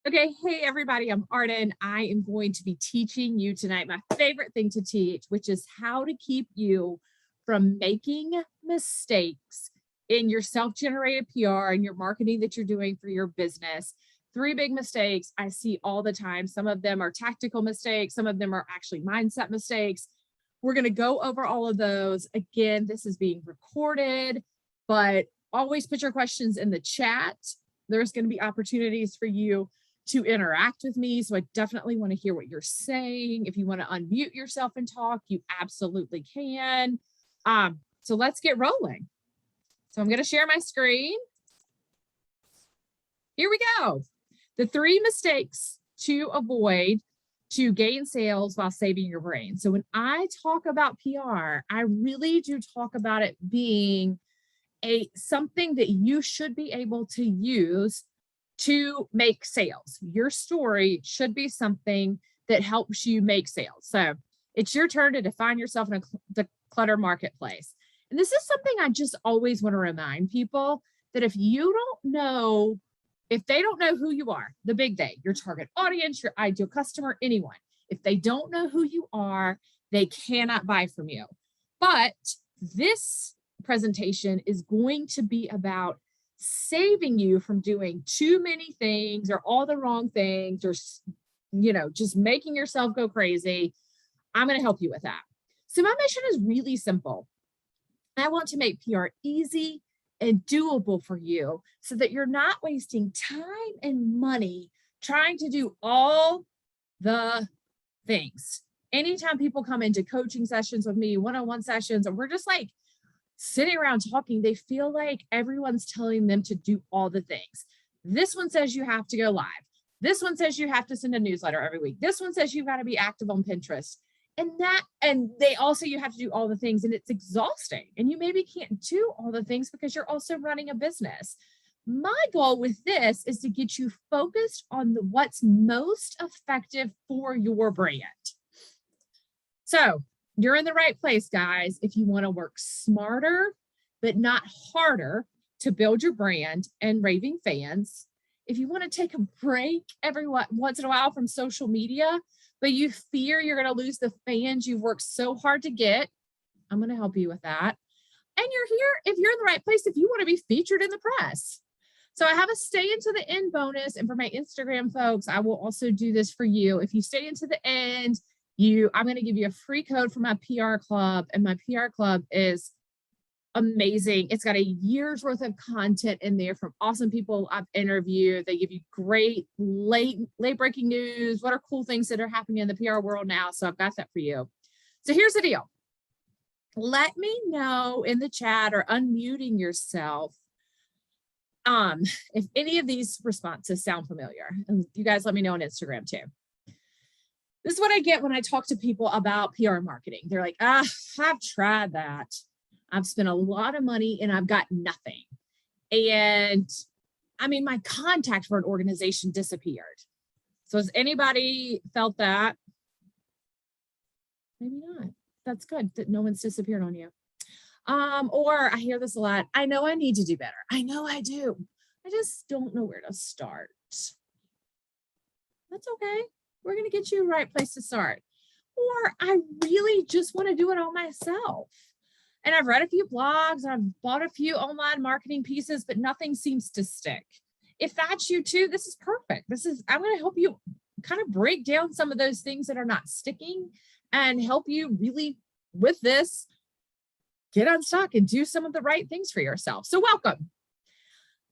Okay, hey everybody, I'm Arden. I am going to be teaching you tonight my favorite thing to teach, which is how to keep you from making mistakes in your self-generated PR and your marketing that you're doing for your business. Three big mistakes I see all the time. Some of them are tactical mistakes, some of them are actually mindset mistakes. We're going to go over all of those. Again, this is being recorded, but always put your questions in the chat. There's going to be opportunities for you to interact with me. So I definitely want to hear what you're saying. If you want to unmute yourself and talk, you absolutely can. So let's get rolling. So I'm going to share my screen. Here we go. The three mistakes to avoid to gain sales while saving your brain. So when I talk about PR, I really do talk about it being something that you should be able to use to make sales. Your story should be something that helps you make sales. So it's your turn to define yourself in the clutter marketplace. And this is something I just always want to remind people that if they don't know who you are, the big they, your target audience, your ideal customer, anyone, if they don't know who you are, they cannot buy from you. But this presentation is going to be about saving you from doing too many things or all the wrong things or, just making yourself go crazy. I'm going to help you with that. So my mission is really simple. I want to make PR easy and doable for you so that you're not wasting time and money trying to do all the things. Anytime people come into coaching sessions with me, one-on-one sessions, and we're just like sitting around talking, they feel like everyone's telling them to do all the things. This one says you have to go live. This one says you have to send a newsletter every week. This one says you've got to be active on Pinterest. And they also, you have to do all the things, and it's exhausting. And you maybe can't do all the things because you're also running a business. My goal with this is to get you focused on what's most effective for your brand. So you're in the right place, guys, if you want to work smarter, but not harder to build your brand and raving fans. If you want to take a break every once in a while from social media, but you fear you're going to lose the fans you've worked so hard to get, I'm going to help you with that. And you're here if you're in the right place, if you want to be featured in the press. So I have a stay into the end bonus. And for my Instagram folks, I will also do this for you. If you stay into the end, I'm going to give you a free code for my PR club. And my PR club is amazing. It's got a year's worth of content in there from awesome people I've interviewed. They give you great late breaking news. What are cool things that are happening in the PR world now? So I've got that for you. So here's the deal. Let me know in the chat or unmuting yourself if any of these responses sound familiar. And you guys let me know on Instagram too. This is what I get when I talk to people about PR marketing. They're like, I've tried that. I've spent a lot of money and I've got nothing. And I mean, my contact for an organization disappeared. So has anybody felt that? Maybe not. That's good that no one's disappeared on you. Or I hear this a lot. I know I need to do better. I know I do. I just don't know where to start. That's okay. We're going to get you the right place to start. Or I really just want to do it all myself. And I've read a few blogs, and I've bought a few online marketing pieces, but nothing seems to stick. If that's you too, this is perfect. I'm going to help you kind of break down some of those things that are not sticking and help you really with this, get unstuck and do some of the right things for yourself. So welcome.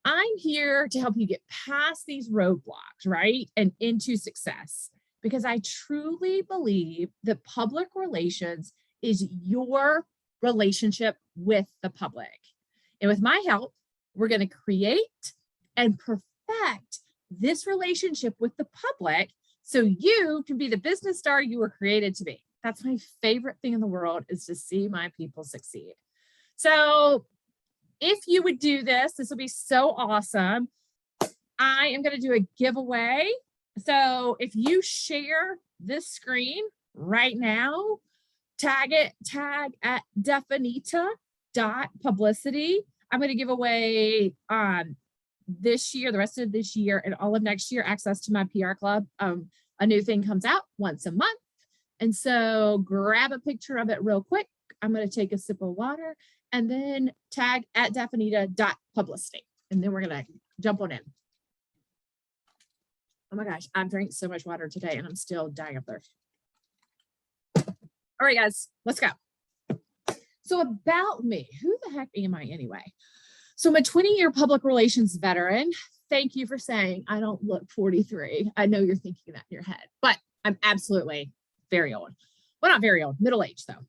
I'm here to help you get past these roadblocks, right? And into success, because I truly believe that public relations is your relationship with the public. And with my help, we're going to create and perfect this relationship with the public so you can be the business star you were created to be. That's my favorite thing in the world, is to see my people succeed. So if you would do this, this will be so awesome. I am going to do a giveaway. So if you share this screen right now, tag at Definita.publicity. I'm going to give away this year, the rest of this year, and all of next year, access to my PR club. A new thing comes out once a month. And so grab a picture of it real quick. I'm going to take a sip of water and then tag at Daphnita.publicity. And then we're going to jump on in. Oh my gosh, I've drank so much water today and I'm still dying of thirst. All right, guys, let's go. So about me, who the heck am I anyway? So I'm a 20-year public relations veteran. Thank you for saying I don't look 43. I know you're thinking that in your head, but I'm absolutely very old. Well, not very old, middle-aged though.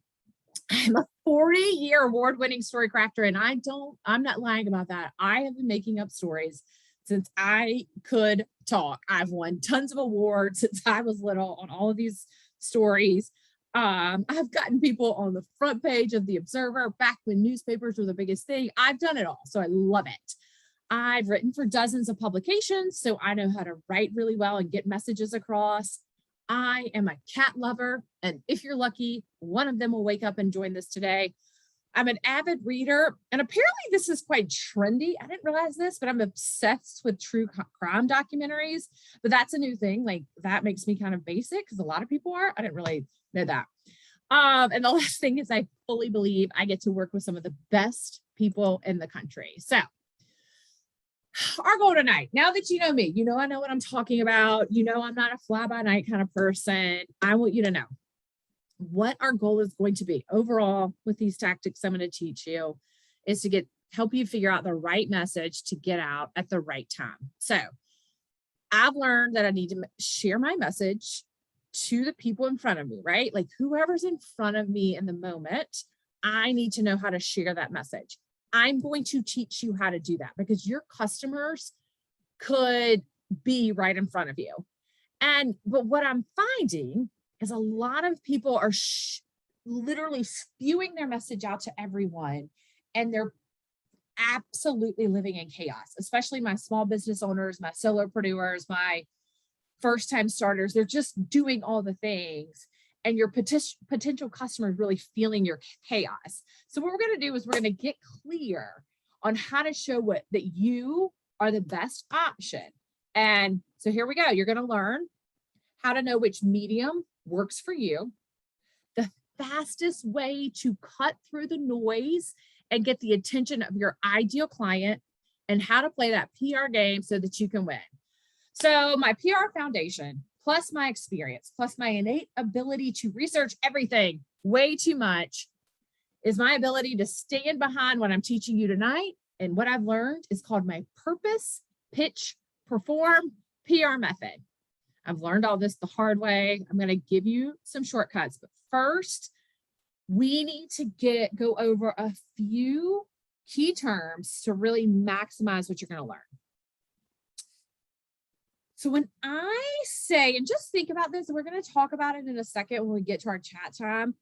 I'm a 40-year award-winning story crafter, and I'm not lying about that. I have been making up stories since I could talk. I've won tons of awards since I was little on all of these stories. I've gotten people on the front page of the Observer back when newspapers were the biggest thing. I've done it all, so I love it. I've written for dozens of publications, so I know how to write really well and get messages across. I am a cat lover, and if you're lucky, one of them will wake up and join this today. I'm an avid reader, and apparently this is quite trendy. I didn't realize this, but I'm obsessed with true crime documentaries. But that's a new thing. Like, that makes me kind of basic because a lot of people are. I didn't really know that. And the last thing is I fully believe I get to work with some of the best people in the country. So our goal tonight, now that you know me, you know I know what I'm talking about. You know I'm not a fly-by-night kind of person. I want you to know what our goal is going to be overall with these tactics I'm going to teach you is to help you figure out the right message to get out at the right time. So I've learned that I need to share my message to the people in front of me, right? Like whoever's in front of me in the moment, I need to know how to share that message. I'm going to teach you how to do that because your customers could be right in front of you. But what I'm finding is a lot of people are literally spewing their message out to everyone, and they're absolutely living in chaos, especially my small business owners, my solopreneurs, my first-time starters. They're just doing all the things, and your potential customers really feeling your chaos. So what we're going to do is we're going to get clear on how to show that you are the best option. And so here we go. You're going to learn how to know which medium works for you, the fastest way to cut through the noise and get the attention of your ideal client, and how to play that PR game so that you can win. So my PR foundation, plus my experience, plus my innate ability to research everything way too much, is my ability to stand behind what I'm teaching you tonight. And what I've learned is called my purpose, pitch, perform, PR method. I've learned all this the hard way. I'm going to give you some shortcuts, but first we need to go over a few key terms to really maximize what you're going to learn. So when I say, and just think about this, and we're going to talk about it in a second when we get to our chat time.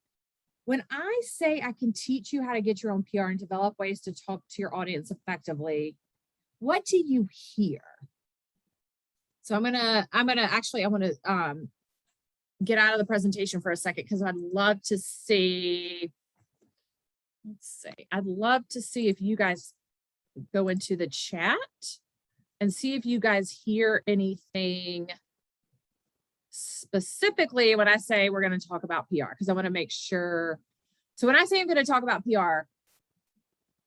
When I say I can teach you how to get your own PR and develop ways to talk to your audience effectively, what do you hear? So I want to get out of the presentation for a second because I'd love to see, I'd love to see if you guys go into the chat and see if you guys hear anything specifically when I say we're going to talk about PR, because I want to make sure. So when I say I'm going to talk about PR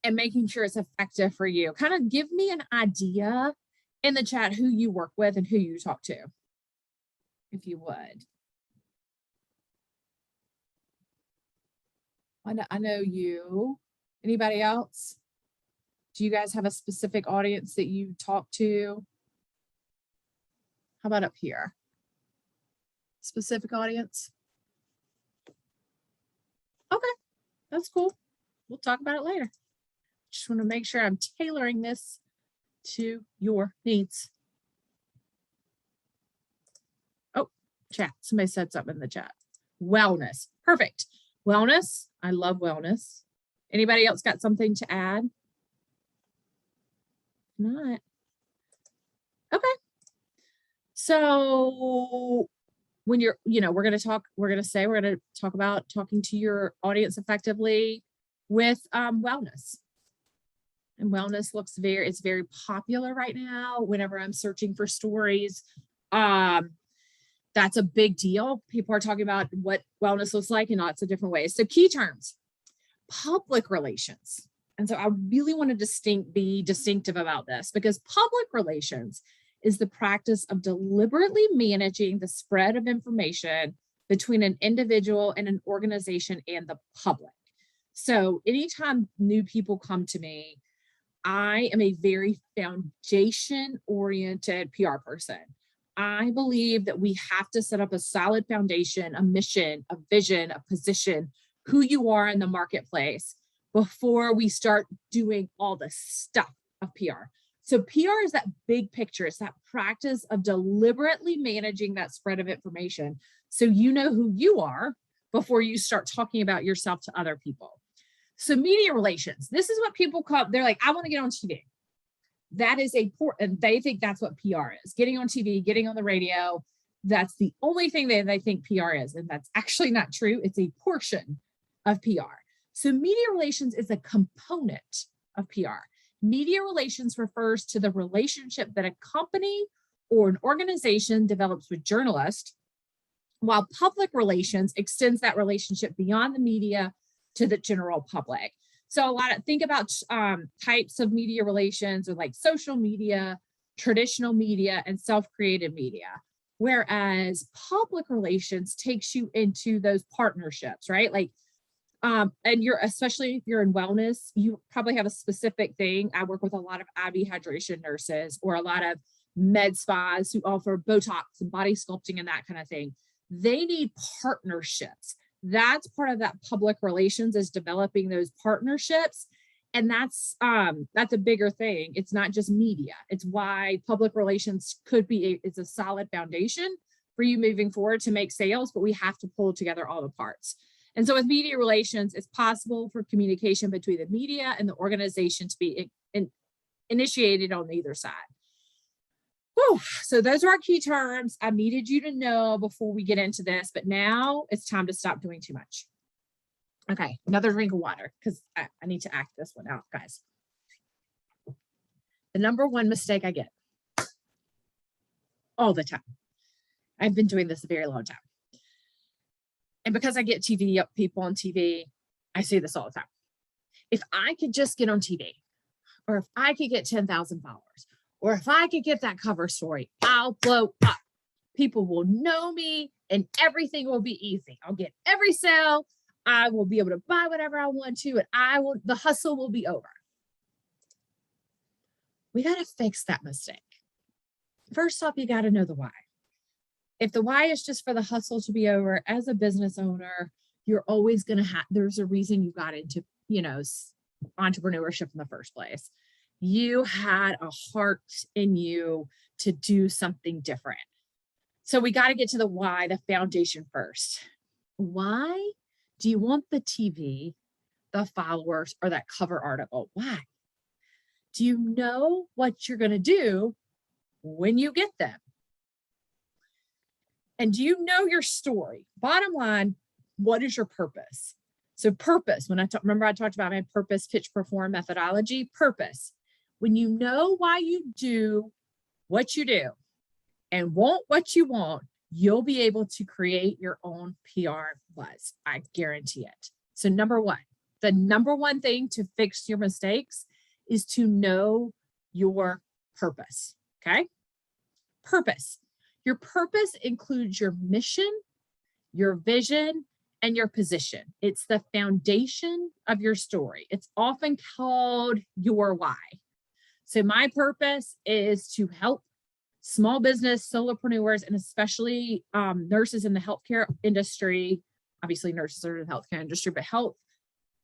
and making sure it's effective for you, kind of give me an idea in the chat who you work with and who you talk to, if you would. I know you. Anybody else? Do you guys have a specific audience that you talk to? How about up here? Specific audience? Okay, that's cool. We'll talk about it later. Just want to make sure I'm tailoring this to your needs. Oh, chat. Somebody said something in the chat. Wellness. Perfect. Wellness. I love wellness. Anybody else got something to add? Not. Okay. So when you're, we're going to talk about talking to your audience effectively with wellness. And wellness it's very popular right now. Whenever I'm searching for stories, um, that's a big deal. People are talking about what wellness looks like in lots of different ways. So key terms, public relations. And so I really want to be distinctive about this, because public relations is the practice of deliberately managing the spread of information between an individual and an organization and the public. So anytime new people come to me, I am a very foundation oriented PR person. I believe that we have to set up a solid foundation, a mission, a vision, a position, who you are in the marketplace before we start doing all the stuff of PR. So PR is that big picture. It's that practice of deliberately managing that spread of information so you know who you are before you start talking about yourself to other people. So media relations, this is what people call, they're like, I want to get on TV. That is and they think that's what PR is. Getting on TV, getting on the radio. That's the only thing that they think PR is. And that's actually not true. It's a portion of PR. So media relations is a component of PR. Media relations refers to the relationship that a company or an organization develops with journalists, while public relations extends that relationship beyond the media to the general public. So think about types of media relations, or like social media, traditional media, and self-created media. Whereas public relations takes you into those partnerships, right? Like, and especially if you're in wellness, you probably have a specific thing. I work with a lot of IV hydration nurses, or a lot of med spas who offer Botox and body sculpting and that kind of thing. They need partnerships. That's part of that public relations, is developing those partnerships. And that's a bigger thing. It's not just media. It's why public relations it's a solid foundation for you moving forward to make sales, but we have to pull together all the parts. And so with media relations, it's possible for communication between the media and the organization to be initiated on either side. Whew. So those are our key terms I needed you to know before we get into this, but now it's time to stop doing too much. Okay, another drink of water, because I need to act this one out, guys. The number one mistake I get all the time. I've been doing this a very long time. And because I get people on TV, I say this all the time. If I could just get on TV, or if I could get 10,000 followers, or if I could get that cover story, I'll blow up. People will know me and everything will be easy. I'll get every sale. I will be able to buy whatever I want to, and the hustle will be over. We got to fix that mistake. First off, you got to know the why. If the why is just for the hustle to be over, as a business owner, you're always going to there's a reason you got into, entrepreneurship in the first place. You had a heart in you to do something different. So we got to get to the why, the foundation first. Why do you want the TV, the followers, or that cover article? Why? Do you know what you're going to do when you get them? And do you know your story? Bottom line, what is your purpose? So purpose, remember I talked about my purpose, pitch, perform methodology, purpose. When you know why you do what you do and want what you want, you'll be able to create your own PR buzz. I guarantee it. So the number one thing to fix your mistakes is to know your purpose, okay? Purpose. Your purpose includes your mission, your vision, and your position. It's the foundation of your story. It's often called your why. So my purpose is to help small business solopreneurs, and especially nurses in the healthcare industry. Obviously, nurses are in the healthcare industry, but health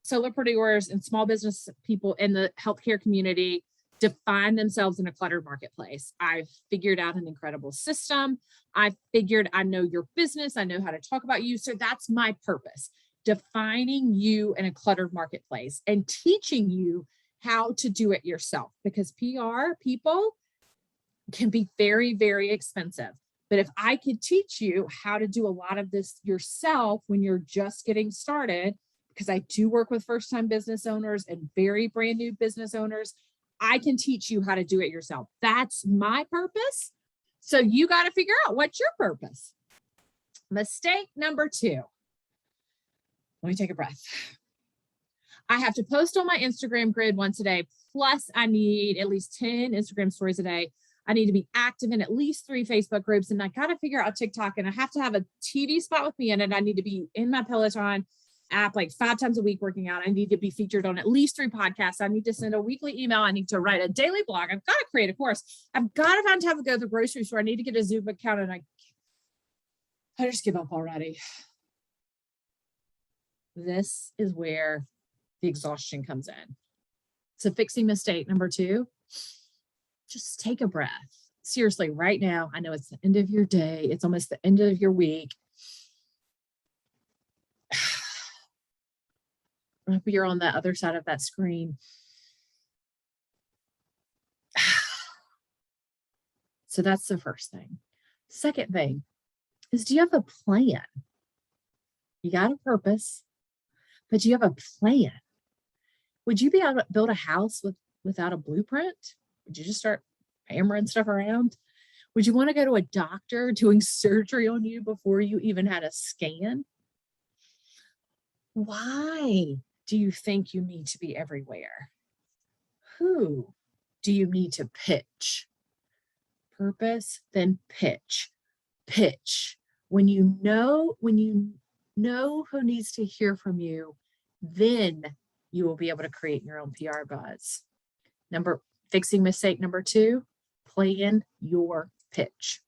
solopreneurs and small business people in the healthcare community define themselves in a cluttered marketplace. I've figured out an incredible system. I know your business. I know how to talk about you. So that's my purpose, defining you in a cluttered marketplace and teaching you how to do it yourself, because PR people can be very, very expensive. But if I could teach you how to do a lot of this yourself when you're just getting started, because I do work with first-time business owners and very brand new business owners. I can teach you how to do it yourself. That's my purpose. So you got to figure out what's your purpose. Mistake number 2. Let me take a breath. I have to post on my Instagram grid once a day. Plus, I need at least 10 Instagram stories a day. I need to be active in at least 3 Facebook groups. And I got to figure out TikTok. And I have to have a TV spot with me in it. I need to be in my Peloton app like 5 times a week working out. I need to be featured on at least 3 podcasts. I need to send a weekly email. I need to write a daily blog. I've got to create a course. I've got to find time to go to the grocery store. I need to get a Zoom account. And I just give up already. This is where the exhaustion comes in. So fixing mistake number 2, just take a breath. Seriously, right now, I know it's the end of your day. It's almost the end of your week. I hope you're on the other side of that screen. So that's the first thing. Second thing is, do you have a plan? You got a purpose, but do you have a plan? Would you be able to build a house without a blueprint? Would you just start hammering stuff around? Would you want to go to a doctor doing surgery on you before you even had a scan? Why do you think you need to be everywhere? Who do you need to pitch? Purpose, then pitch. Pitch. When you know who needs to hear from you, then you will be able to create your own PR buzz. Fixing mistake number 2, plan your pitch.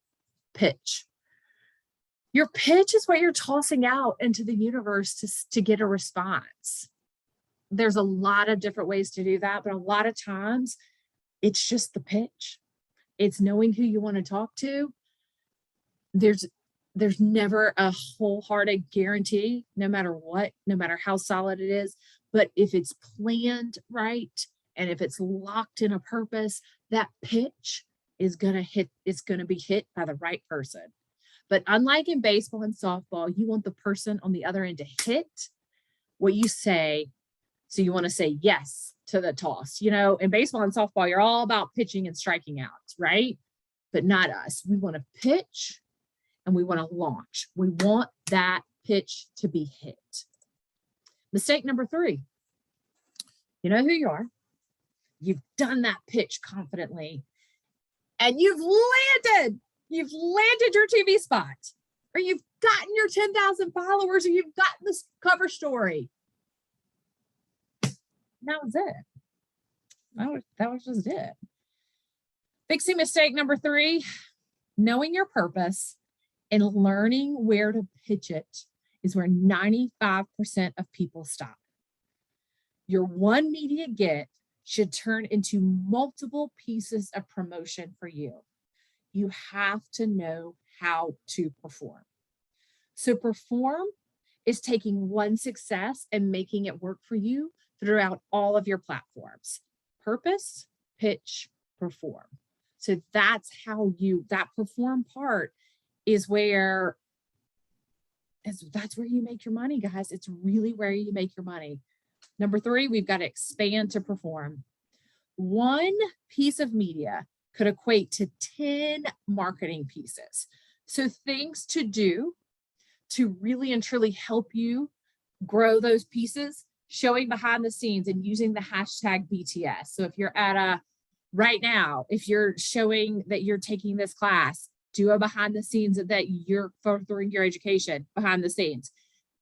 Pitch. Your pitch is what you're tossing out into the universe to get a response. There's a lot of different ways to do that, but a lot of times it's just the pitch. It's knowing who you want to talk to. There's never a wholehearted guarantee, no matter what, no matter how solid it is. But if it's planned right, and if it's locked in a purpose, that pitch is going to be hit by the right person. But unlike in baseball and softball, you want the person on the other end to hit what you say. So you want to say yes to the toss. You know, in baseball and softball, you're all about pitching and striking out, right? But not us. We want to pitch and we want to launch. We want that pitch to be hit. Mistake number 3. You know who you are. You've done that pitch confidently and you've landed your TV spot, or you've gotten your 10,000 followers, or you've gotten this cover story. That was it. That was just it. Fixing mistake number 3, knowing your purpose and learning where to pitch it is where 95% of people stop. Your one media get should turn into multiple pieces of promotion for you. You have to know how to perform. So perform is taking one success and making it work for you throughout all of your platforms. Purpose, pitch, perform. So that's how that perform part is where that's where you make your money, guys. It's really where you make your money. Number 3, we've got to expand to perform. One piece of media could equate to 10 marketing pieces. So things to do to really and truly help you grow those pieces, showing behind the scenes and using the hashtag BTS. So if you're right now, if you're showing that you're taking this class, do a behind the scenes that you're furthering your education behind the scenes.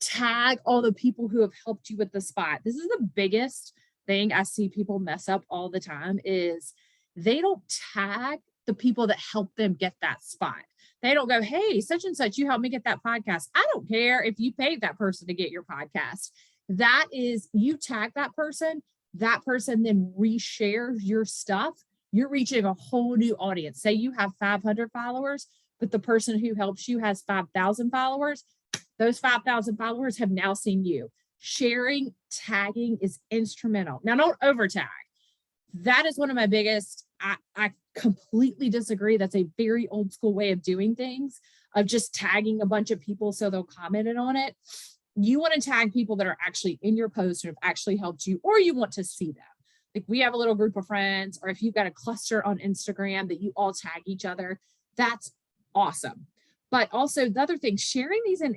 Tag all the people who have helped you with the spot. This is the biggest thing I see people mess up all the time is they don't tag the people that help them get that spot. They don't go, hey, such and such, you helped me get that podcast. I don't care if you paid that person to get your podcast. That is, you tag that person then reshares your stuff. You're reaching a whole new audience. Say you have 500 followers, but the person who helps you has 5,000 followers. Those 5,000 followers have now seen you. Sharing, tagging is instrumental. Now, don't over tag. That is one of my biggest, I completely disagree. That's a very old school way of doing things, of just tagging a bunch of people so they'll comment on it. You want to tag people that are actually in your post or have actually helped you, or you want to see them. Like we have a little group of friends, or if you've got a cluster on Instagram that you all tag each other, that's awesome. But also the other thing, sharing these in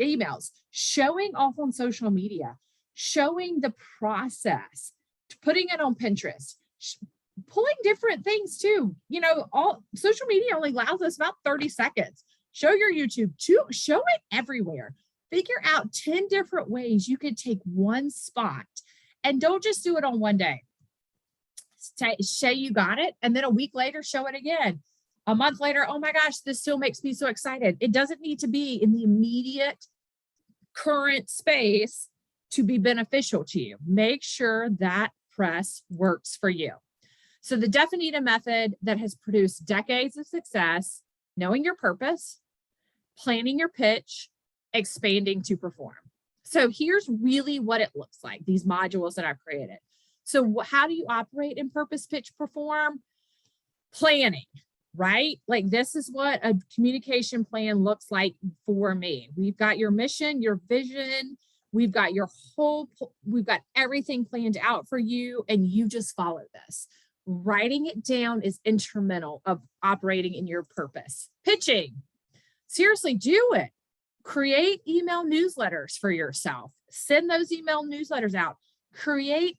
emails, showing off on social media, showing the process, putting it on Pinterest, pulling different things too. You know, all social media only allows us about 30 seconds. Show your YouTube too, show it everywhere. Figure out 10 different ways you could take one spot, and don't just do it on one day. Say you got it, and then a week later, show it again. A month later, oh my gosh, this still makes me so excited. It doesn't need to be in the immediate current space to be beneficial to you. Make sure that press works for you. So the Definita method that has produced decades of success: knowing your purpose, planning your pitch, expanding to perform. So here's really what it looks like, these modules that I've created. So how do you operate in purpose, pitch, perform? Planning, right? Like this is what a communication plan looks like for me. We've got your mission, your vision, we've got we've got everything planned out for you, and you just follow this. Writing it down is instrumental of operating in your purpose. Pitching, seriously, do it. Create email newsletters for yourself. Send those email newsletters out. Create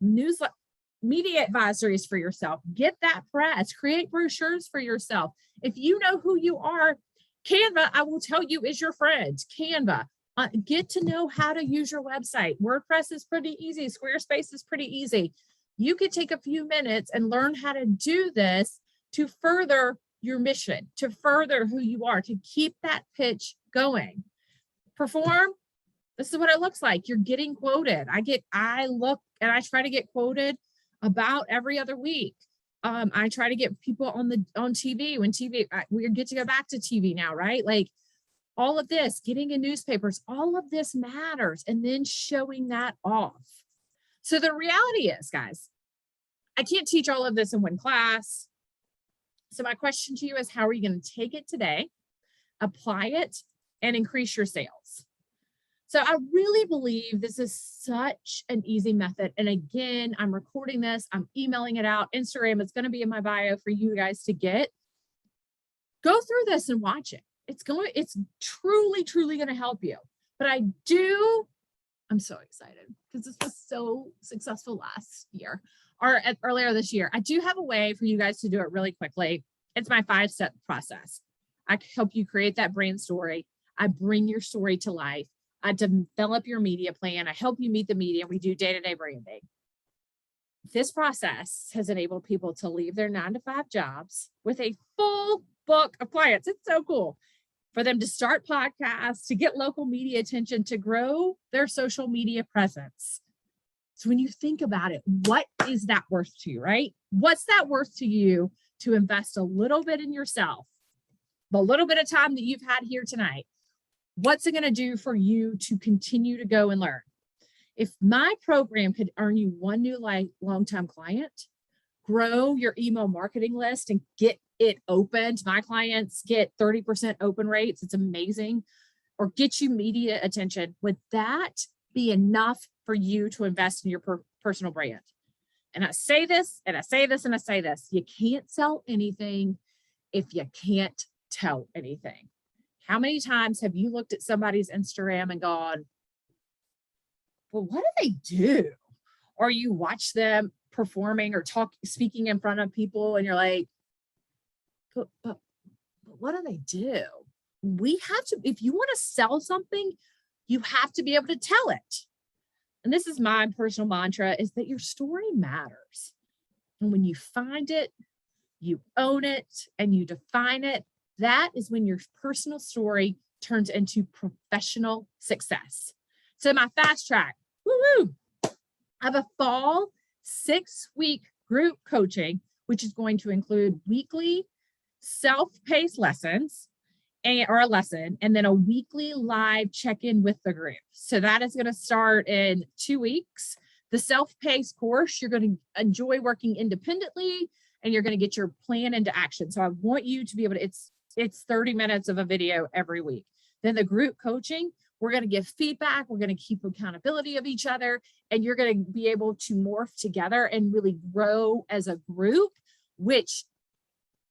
newsletter media advisories for yourself. Get that press. Create brochures for yourself. If you know who you are, Canva, I will tell you, is your friend. Canva. Get to know how to use your website. WordPress is pretty easy. Squarespace is pretty easy. You could take a few minutes and learn how to do this to further your mission, to further who you are, to keep that pitch going. Perform. This is what it looks like. You're getting quoted. I look and I try to get quoted about every other week. I try to get people on TV when we get to go back to TV now, right? Like all of this, getting in newspapers, all of this matters, and then showing that off. So the reality is, guys, I can't teach all of this in one class. So my question to you is, how are you going to take it today, apply it, and increase your sales? So I really believe this is such an easy method. And again, I'm recording this, I'm emailing it out. Instagram is going to be in my bio for you guys to get. Go through this and watch it. It's truly, truly going to help you. But I'm so excited because this was so successful last year or earlier this year. I do have a way for you guys to do it really quickly. It's my 5-step process. I help you create that brand story. I bring your story to life. I develop your media plan. I help you meet the media. We do day-to-day branding. This process has enabled people to leave their 9-to-5 jobs with a full book of clients. It's so cool. For them to start podcasts, to get local media attention, to grow their social media presence. So when you think about it, what is that worth to you, right? What's that worth to you to invest a little bit in yourself, the little bit of time that you've had here tonight? What's it going to do for you to continue to go and learn? If my program could earn you one new long-time client, grow your email marketing list and get it opened. My clients get 30% open rates. It's amazing. Or get you media attention. Would that be enough for you to invest in your personal brand? And I say this, and I say this, and I say this. You can't sell anything if you can't tell anything. How many times have you looked at somebody's Instagram and gone, well, what do they do? Or you watch them performing or speaking in front of people and you're like, but what do they do? We have to, if you want to sell something, you have to be able to tell it. And this is my personal mantra, is that your story matters. And when you find it, you own it, and you define it, that is when your personal story turns into professional success. So my fast track, woo-woo, I have a fall 6-week group coaching, which is going to include weekly self-paced lessons or a lesson, and then a weekly live check-in with the group. So that is going to start in 2 weeks. The self-paced course, you're going to enjoy working independently, and you're going to get your plan into action. So I want you to be able to, it's 30 minutes of a video every week. Then the group coaching, we're going to give feedback. We're going to keep accountability of each other, and you're going to be able to morph together and really grow as a group, which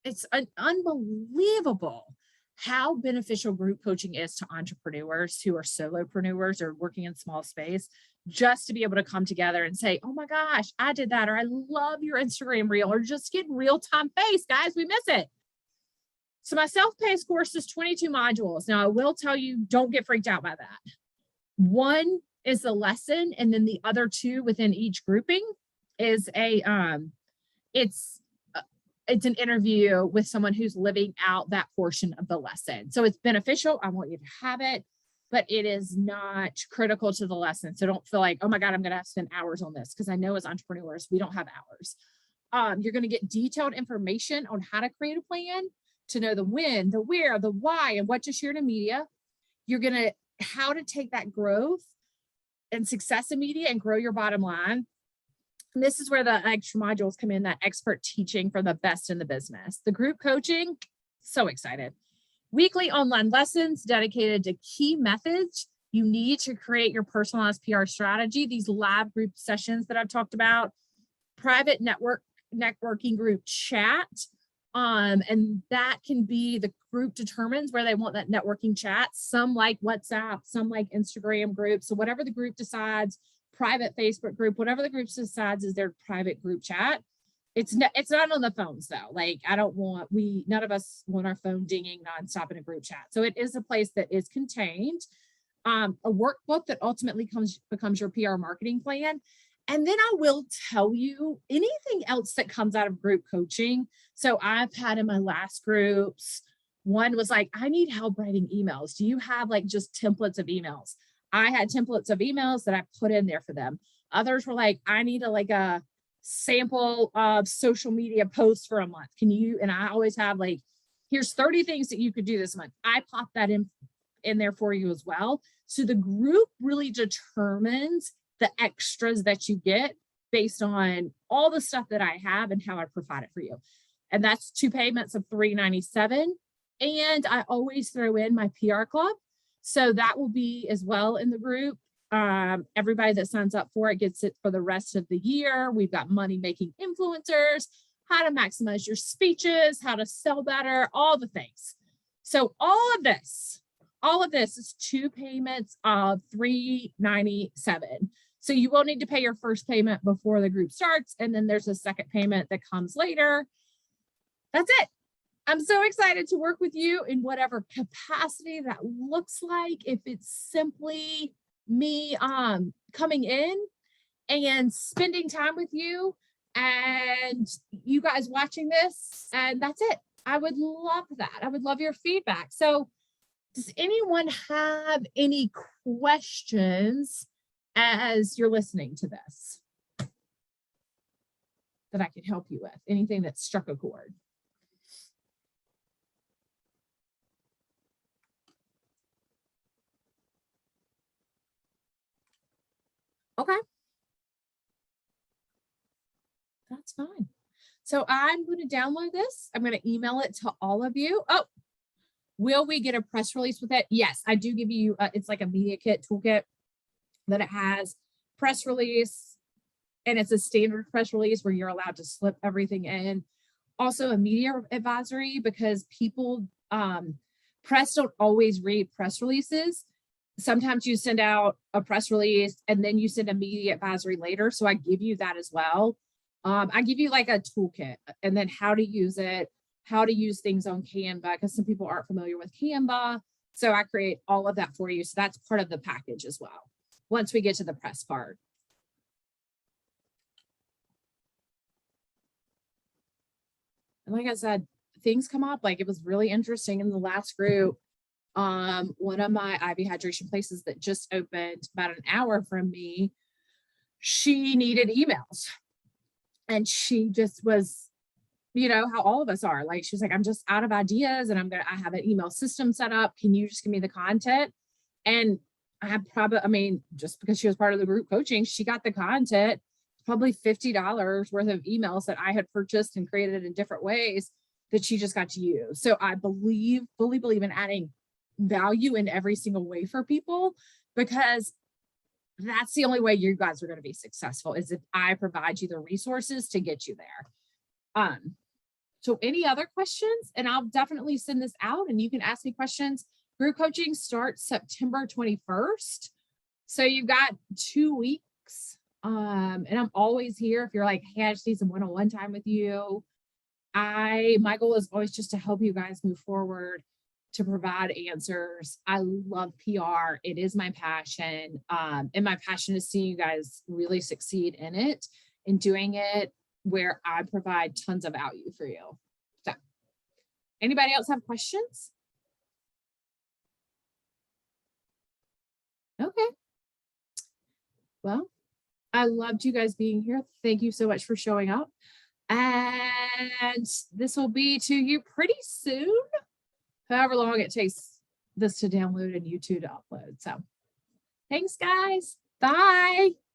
it's unbelievable how beneficial group coaching is to entrepreneurs who are solopreneurs or working in small space, just to be able to come together and say, oh my gosh, I did that, or I love your Instagram reel, or just get real-time face, guys, we miss it. So my self-paced course is 22 modules. Now I will tell you, don't get freaked out by that. One is the lesson, and then the other two within each grouping is it's an interview with someone who's living out that portion of the lesson. So it's beneficial. I want you to have it, but it is not critical to the lesson. So don't feel like, oh my God, I'm going to have to spend hours on this, because I know as entrepreneurs, we don't have hours. You're going to get detailed information on how to create a plan, to know the when, the where, the why, and what to share to media. You're going to how to take that growth and success in media and grow your bottom line. And this is where the extra modules come in, that expert teaching for the best in the business. The group coaching, so excited. Weekly online lessons dedicated to key methods you need to create your personalized PR strategy. These live group sessions that I've talked about, private networking group chat. And that can be, the group determines where they want that networking chat. Some like WhatsApp, some like Instagram groups. So whatever the group decides, private Facebook group, whatever the group decides is their private group chat. It's not on the phones though. Like none of us want our phone dinging nonstop in a group chat. So it is a place that is contained, a workbook that ultimately becomes your PR marketing plan. And then I will tell you anything else that comes out of group coaching. So I've had in my last groups, one was like, I need help writing emails. Do you have like just templates of emails? I had templates of emails that I put in there for them. Others were like, I need a sample of social media posts for a month. Can you, and I always have like, here's 30 things that you could do this month. I pop that in there for you as well. So the group really determines the extras that you get based on all the stuff that I have and how I provide it for you. And that's 2 payments of $397. And I always throw in my PR club. So that will be as well in the group. Everybody that signs up for it gets it for the rest of the year. We've got money making influencers, how to maximize your speeches, how to sell better, all the things. So all of this is 2 payments of $397. So you will need to pay your first payment before the group starts. And then there's a second payment that comes later. That's it. I'm so excited to work with you in whatever capacity that looks like. If it's simply me coming in and spending time with you and you guys watching this, and that's it. I would love that. I would love your feedback. So does anyone have any questions as you're listening to this that I could help you with? Anything that struck a chord? Okay. That's fine. So I'm going to download this. I'm going to email it to all of you. Oh, will we get a press release with it? Yes, I do give you, it's like a media kit toolkit that it has press release, and it's a standard press release where you're allowed to slip everything in. Also a media advisory, because people, press don't always read press releases. Sometimes you send out a press release and then you send a media advisory later. So I give you that as well. I give you like a toolkit, and then how to use it, how to use things on Canva, because some people aren't familiar with Canva. So I create all of that for you. So that's part of the package as well, once we get to the press part. And like I said, things come up. Like, it was really interesting in the last group. One of my IV hydration places that just opened about an hour from me, she needed emails. And she just was, you know, how all of us are. Like, she was like, I'm just out of ideas, and I have an email system set up. Can you just give me the content? And just because she was part of the group coaching, she got the content, probably $50 worth of emails that I had purchased and created in different ways that she just got to use. So I fully believe in adding value in every single way for people, because that's the only way you guys are going to be successful, is if I provide you the resources to get you there. So any other questions? And I'll definitely send this out and you can ask me questions. Group coaching starts September 21st. So you've got 2 weeks. And I'm always here if you're like, hey, I just need some one-on-one time with you. My goal is always just to help you guys move forward, to provide answers. I love PR. It is my passion. And my passion is seeing you guys really succeed in it and doing it where I provide tons of value for you. So anybody else have questions? Okay. Well, I loved you guys being here. Thank you so much for showing up. And this will be to you pretty soon, however long it takes this to download and YouTube to upload. So thanks, guys. Bye.